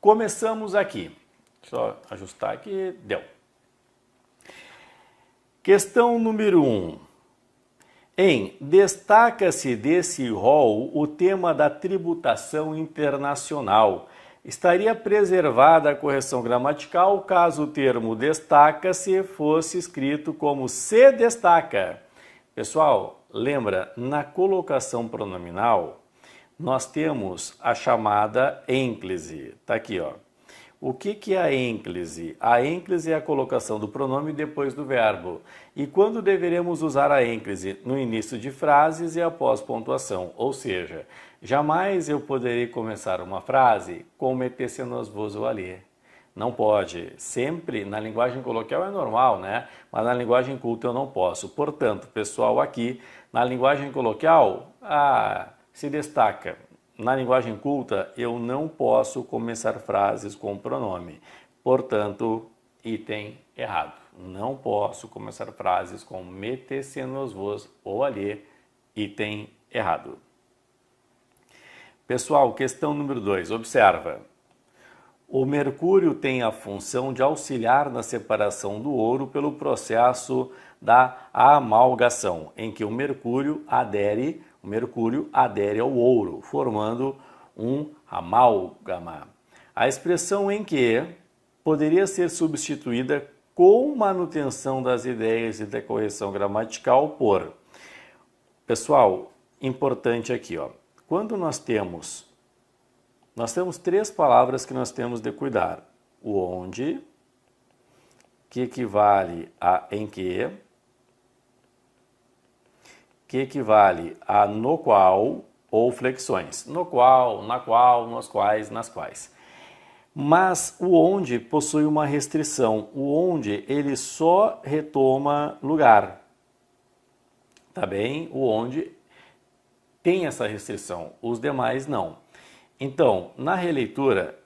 Começamos aqui. Só ajustar aqui, deu. Questão número 1. Destaca-se desse rol o tema da tributação internacional. Estaria preservada a correção gramatical caso o termo destaca-se fosse escrito como se destaca. Pessoal, lembra, na colocação pronominal, nós temos a chamada ênclise. Tá aqui, ó. O que é a ênclise? A ênclise é a colocação do pronome depois do verbo. E quando deveremos usar a ênclise? No início de frases e após pontuação. Ou seja, jamais eu poderei começar uma frase com meter-se nos vos ou ali. Não pode. Sempre, na linguagem coloquial é normal, né? Mas na linguagem culta eu não posso. Portanto, pessoal, aqui, na linguagem coloquial, se destaca. Na linguagem culta, eu não posso começar frases com pronome. Portanto, item errado. Não posso começar frases com meter-se nos vos ou ali. Item errado. Pessoal, questão número 2. Observa. O mercúrio tem a função de auxiliar na separação do ouro pelo processo da amalgação, em que o mercúrio adere ao ouro, formando um amálgama. A expressão em que poderia ser substituída com manutenção das ideias e da correção gramatical por... Pessoal, importante aqui, ó. Quando nós temos três palavras que nós temos de cuidar. O onde, que equivale a em que equivale a no qual ou flexões. No qual, na qual, nos quais, nas quais. Mas o onde possui uma restrição. O onde ele só retoma lugar. Tá bem? O onde tem essa restrição. Os demais não. Então, na releitura,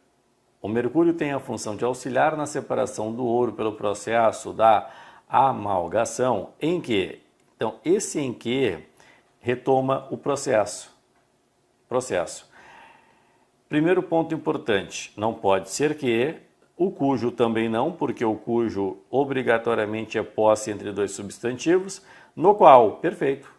o mercúrio tem a função de auxiliar na separação do ouro pelo processo da amalgação, em que, então, esse em que retoma o processo. Primeiro ponto importante, não pode ser que, o cujo também não, porque o cujo obrigatoriamente é posse entre dois substantivos, no qual, perfeito,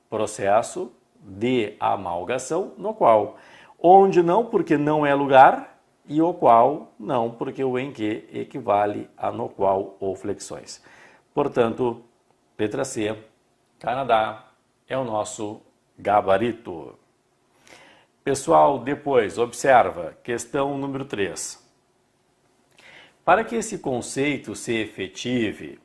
processo de amalgação, no qual. Onde não, porque não é lugar, e o qual não, porque o em que equivale a no qual ou flexões. Portanto, letra C, Canadá, é o nosso gabarito. Pessoal, depois, observa, questão número 3. Para que esse conceito se efetive,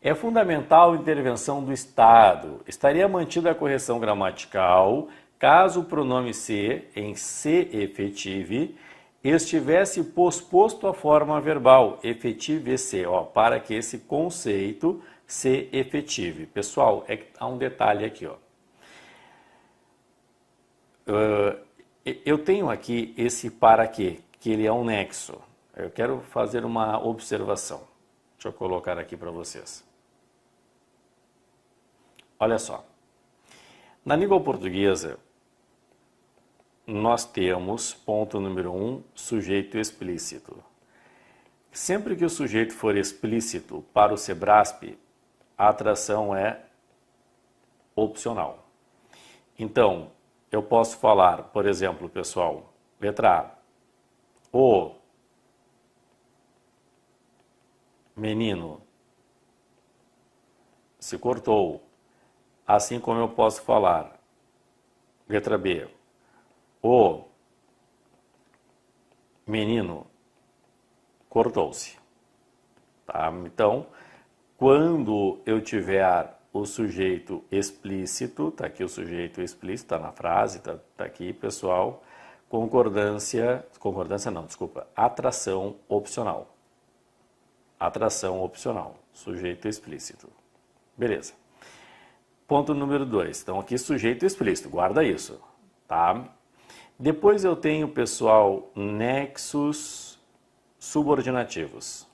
é fundamental a intervenção do Estado. Estaria mantida a correção gramatical caso o pronome se, em se efetive, estivesse posposto à forma verbal, efetive-se, para que esse conceito se efetive. Pessoal, há um detalhe aqui, ó. Eu tenho aqui esse para quê, que ele é um nexo. Eu quero fazer uma observação. Deixa eu colocar aqui para vocês. Olha só. Na língua portuguesa, nós temos, ponto número 1, sujeito explícito. Sempre que o sujeito for explícito para o SEBRASP, a atração é opcional. Então, eu posso falar, por exemplo, pessoal, letra A, o menino se cortou, assim como eu posso falar, letra B, o menino cortou-se. Tá? Então, quando eu tiver o sujeito explícito, tá aqui o sujeito explícito, tá na frase, tá aqui, pessoal, atração opcional. Atração opcional, sujeito explícito. Beleza. Ponto número 2, então aqui sujeito explícito, guarda isso, tá? Depois eu tenho, pessoal, nexos subordinativos.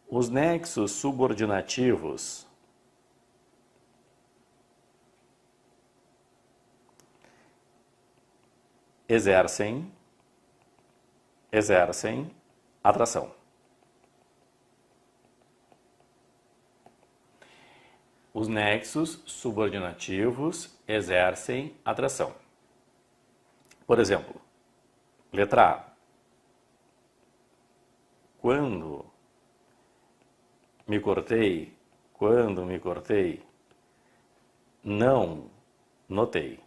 Os nexos subordinativos exercem atração. Os nexos subordinativos exercem atração. Por exemplo, letra A. Quando me cortei, não notei.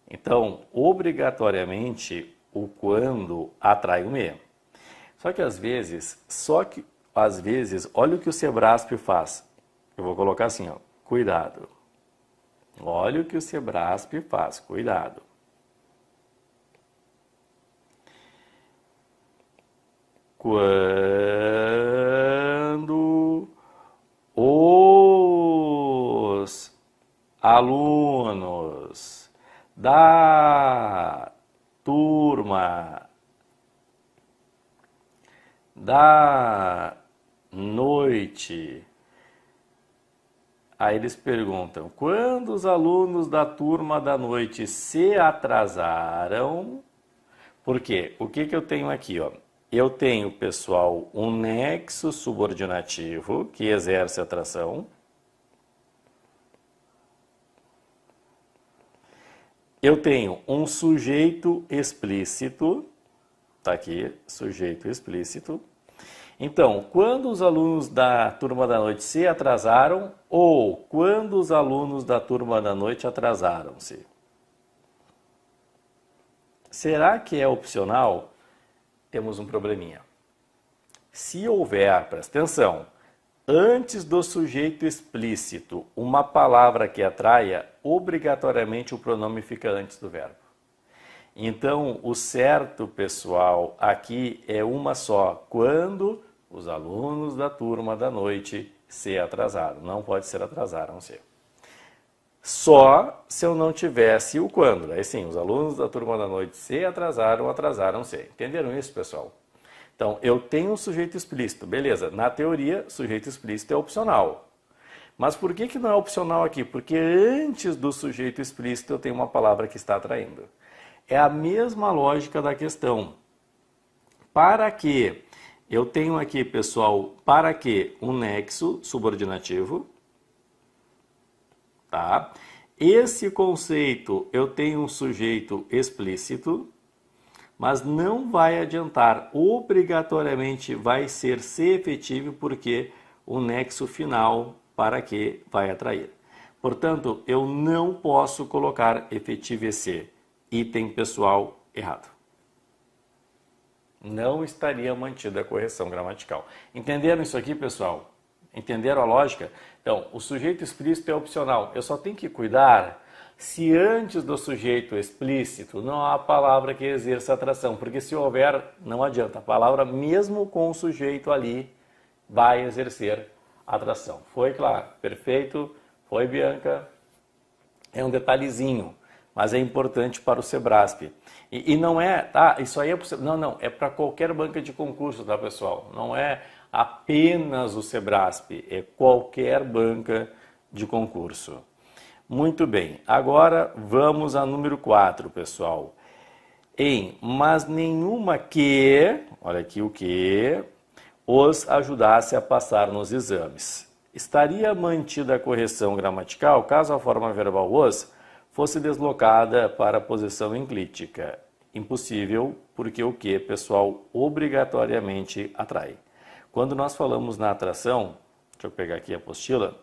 Então, obrigatoriamente, o quando atrai o me. Só que às vezes, olha o que o Sebrasp faz. Eu vou colocar assim, ó, cuidado. Olha o que o Sebrasp faz, cuidado. Quando os alunos da turma da noite. Aí eles perguntam, quando os alunos da turma da noite se atrasaram? Por quê? O que eu tenho aqui, ó? Eu tenho, pessoal, um nexo subordinativo que exerce atração. Eu tenho um sujeito explícito, tá aqui, sujeito explícito. Então, quando os alunos da turma da noite se atrasaram ou quando os alunos da turma da noite atrasaram-se? Será que é opcional? Temos um probleminha. Se houver, presta atenção, antes do sujeito explícito uma palavra que atraia, obrigatoriamente o pronome fica antes do verbo. Então, o certo, pessoal, aqui é uma só. Quando os alunos da turma da noite se atrasaram. Não pode ser atrasaram-se. Só se eu não tivesse o quando. Aí sim, os alunos da turma da noite se atrasaram, atrasaram-se. Entenderam isso, pessoal? Então, eu tenho um sujeito explícito. Beleza, na teoria, sujeito explícito é opcional. Mas por que não é opcional aqui? Porque antes do sujeito explícito eu tenho uma palavra que está atraindo. É a mesma lógica da questão. Para que eu tenho aqui, pessoal, para que um nexo subordinativo, tá? Esse conceito eu tenho um sujeito explícito, mas não vai adiantar, obrigatoriamente vai ser se efetivo porque o nexo final para que vai atrair. Portanto, eu não posso colocar efetivo EC. Item pessoal errado. Não estaria mantida a correção gramatical. Entenderam isso aqui, pessoal? Entenderam a lógica? Então, o sujeito explícito é opcional. Eu só tenho que cuidar se antes do sujeito explícito não há palavra que exerça atração. Porque se houver, não adianta. A palavra, mesmo com o sujeito ali, vai exercer atração. Foi claro? Perfeito? Foi, Bianca? É um detalhezinho, mas é importante para o Sebrasp. E não é, tá? Isso aí é, não, é para qualquer banca de concurso, tá, pessoal? Não é apenas o Sebrasp, é qualquer banca de concurso. Muito bem, agora vamos a número 4, pessoal. Mas nenhuma que, olha aqui o que, os ajudasse a passar nos exames. Estaria mantida a correção gramatical caso a forma verbal os fosse deslocada para a posição enclítica. Impossível, porque o que, pessoal, obrigatoriamente atrai. Quando nós falamos na atração, deixa eu pegar aqui a apostila,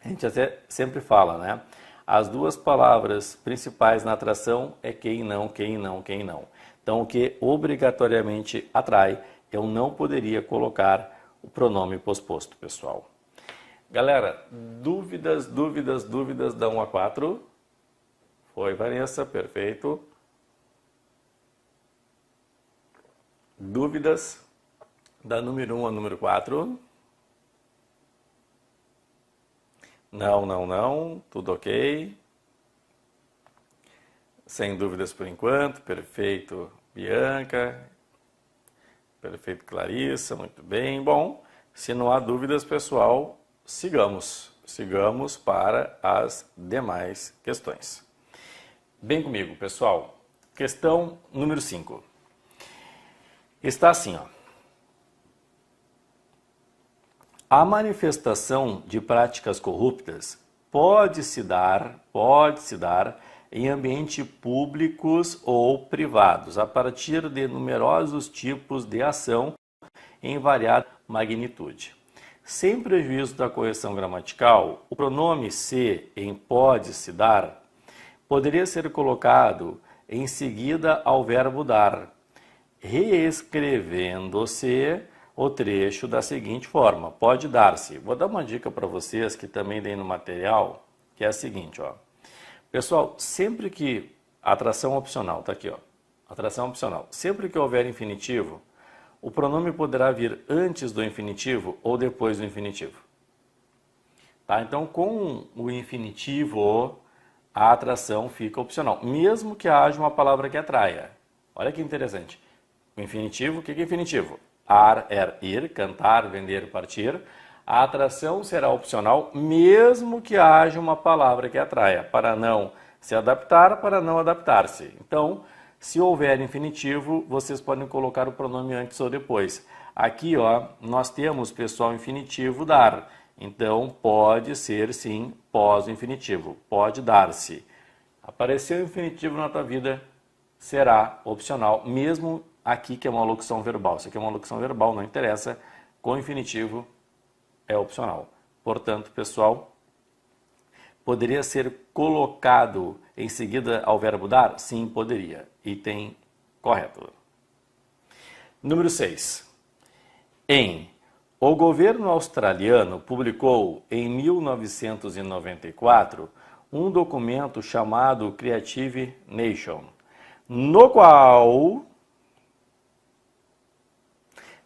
a gente até sempre fala, né? As duas palavras principais na atração é quem não, quem não, quem não. Então, o que obrigatoriamente atrai, eu não poderia colocar o pronome posposto, pessoal. Galera, dúvidas da 1 a 4? Foi, Vanessa, perfeito. Dúvidas da número 1 a número 4? Não, tudo ok. Sem dúvidas por enquanto, perfeito, Bianca. Perfeito, Clarissa, muito bem. Bom, se não há dúvidas, pessoal, sigamos para as demais questões. Bem comigo, pessoal. Questão número 5. Está assim, ó. A manifestação de práticas corruptas pode se dar em ambientes públicos ou privados, a partir de numerosos tipos de ação em variada magnitude. Sem prejuízo da correção gramatical, o pronome se em pode se dar poderia ser colocado em seguida ao verbo dar, reescrevendo-se o trecho da seguinte forma: pode dar-se. Vou dar uma dica para vocês que também tem no material, que é a seguinte, ó. Pessoal, sempre que atração opcional, tá aqui, ó. Atração opcional. Sempre que houver infinitivo, o pronome poderá vir antes do infinitivo ou depois do infinitivo. Tá? Então, com o infinitivo, a atração fica opcional, mesmo que haja uma palavra que atraia. Olha que interessante. O infinitivo, o que é infinitivo? Ar, ir, cantar, vender, partir. A atração será opcional, mesmo que haja uma palavra que atraia, para não se adaptar, para não adaptar-se. Então, se houver infinitivo, vocês podem colocar o pronome antes ou depois. Aqui, ó, nós temos, pessoal, infinitivo dar. Então, pode ser, sim, pós o infinitivo. Pode dar-se. Apareceu infinitivo na tua vida, será opcional, mesmo aqui que é uma locução verbal. Isso aqui é uma locução verbal, não interessa. Com infinitivo é opcional. Portanto, pessoal, poderia ser colocado em seguida ao verbo dar? Sim, poderia. Item correto. Número 6. O governo australiano publicou em 1994 um documento chamado Creative Nation, no qual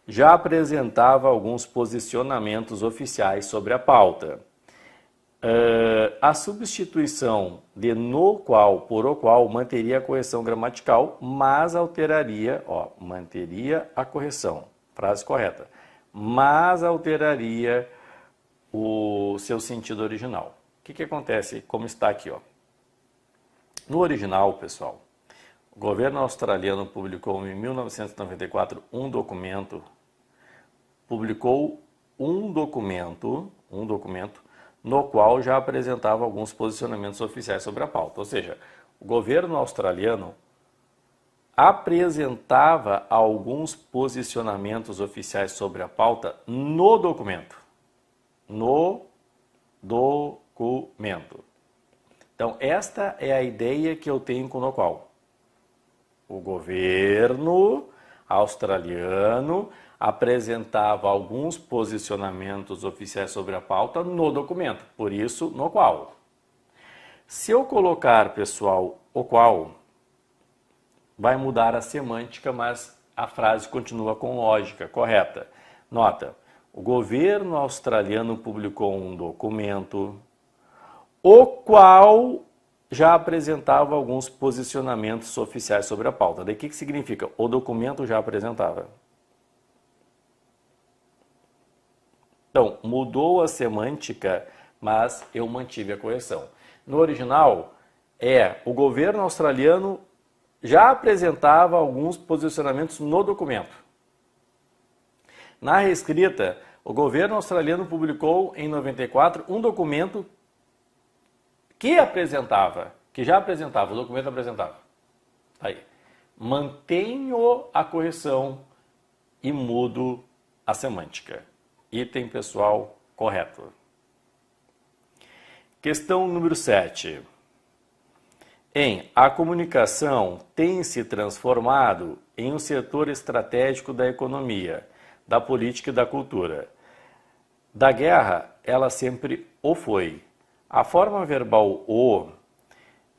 já apresentava alguns posicionamentos oficiais sobre a pauta. A substituição de no qual por o qual manteria a correção gramatical, mas alteraria, manteria a correção, frase correta, mas alteraria o seu sentido original. O que acontece, como está aqui, ó? No original, pessoal, o governo australiano publicou em 1994 um documento no qual já apresentava alguns posicionamentos oficiais sobre a pauta. Ou seja, o governo australiano apresentava alguns posicionamentos oficiais sobre a pauta no documento. No documento. Então, esta é a ideia que eu tenho com o qual. O governo australiano apresentava alguns posicionamentos oficiais sobre a pauta no documento, por isso, no qual. Se eu colocar, pessoal, o qual, vai mudar a semântica, mas a frase continua com lógica correta. Nota, o governo australiano publicou um documento, o qual já apresentava alguns posicionamentos oficiais sobre a pauta. Daí o que significa? O documento já apresentava. Então, mudou a semântica, mas eu mantive a correção. No original, o governo australiano já apresentava alguns posicionamentos no documento. Na reescrita, o governo australiano publicou em 94 um documento que já apresentava, o documento apresentava. Aí. Mantenho a correção e mudo a semântica. Item, pessoal, correto. Questão número 7. A comunicação tem se transformado em um setor estratégico da economia, da política e da cultura. Da guerra, ela sempre o foi. A forma verbal o,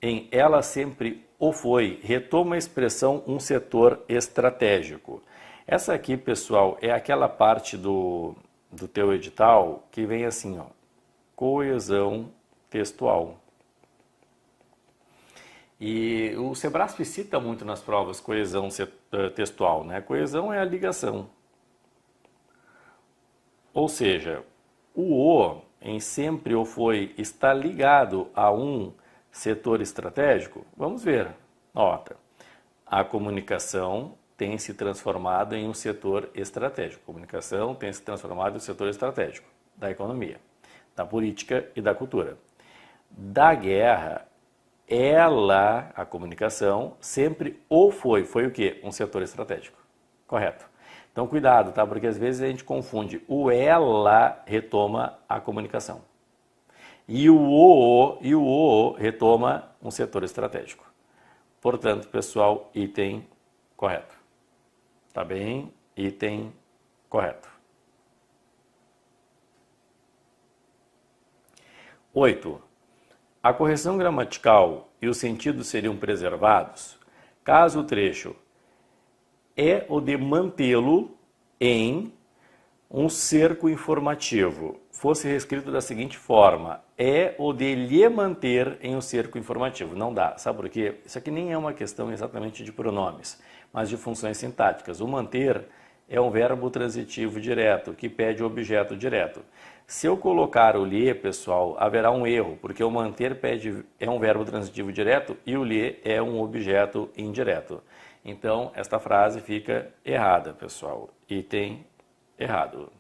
em ela sempre o foi, retoma a expressão um setor estratégico. Essa aqui, pessoal, é aquela parte do teu edital que vem assim, ó, coesão textual. E o Sebrasp cita muito nas provas coesão textual, né? Coesão é a ligação. Ou seja, o em sempre o foi está ligado a um setor estratégico? Vamos ver. Nota. a comunicação tem se transformado em um setor estratégico. A comunicação tem se transformado em um setor estratégico da economia, da política e da cultura. Da guerra, a comunicação, sempre foi o quê? Um setor estratégico. Correto. Então, cuidado, tá? Porque às vezes a gente confunde. O ela retoma a comunicação. E o o retoma um setor estratégico. Portanto, pessoal, item correto. Tá bem? Item correto. 8. A correção gramatical e os sentidos seriam preservados caso o trecho é o de mantê-lo em um cerco informativo fosse reescrito da seguinte forma: é o de lhe manter em um cerco informativo. Não dá. Sabe por quê? Isso aqui nem é uma questão exatamente de pronomes, mas de funções sintáticas. O manter é um verbo transitivo direto, que pede o objeto direto. Se eu colocar o lhe, pessoal, haverá um erro, porque o manter é um verbo transitivo direto e o lhe é um objeto indireto. Então, esta frase fica errada, pessoal. Item errado.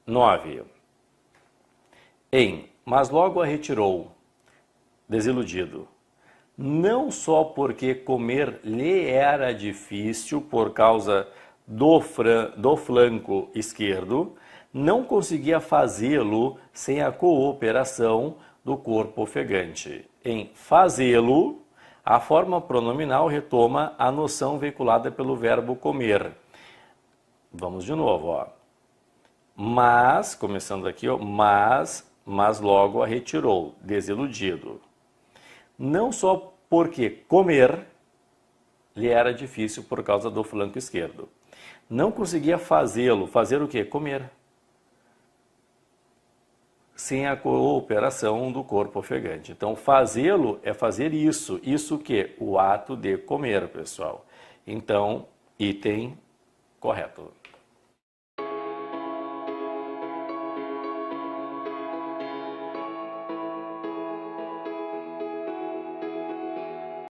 9. Mas logo a retirou, desiludido. Não só porque comer lhe era difícil por causa do flanco esquerdo, não conseguia fazê-lo sem a cooperação do corpo ofegante. Em fazê-lo, a forma pronominal retoma a noção veiculada pelo verbo comer. Vamos de novo, ó. Mas, começando aqui, ó, mas logo a retirou, desiludido. Não só porque comer lhe era difícil por causa do flanco esquerdo. Não conseguia fazê-lo. Fazer o quê? Comer. Sem a cooperação do corpo ofegante. Então, fazê-lo é fazer isso. Isso o quê? O ato de comer, pessoal. Então, item correto.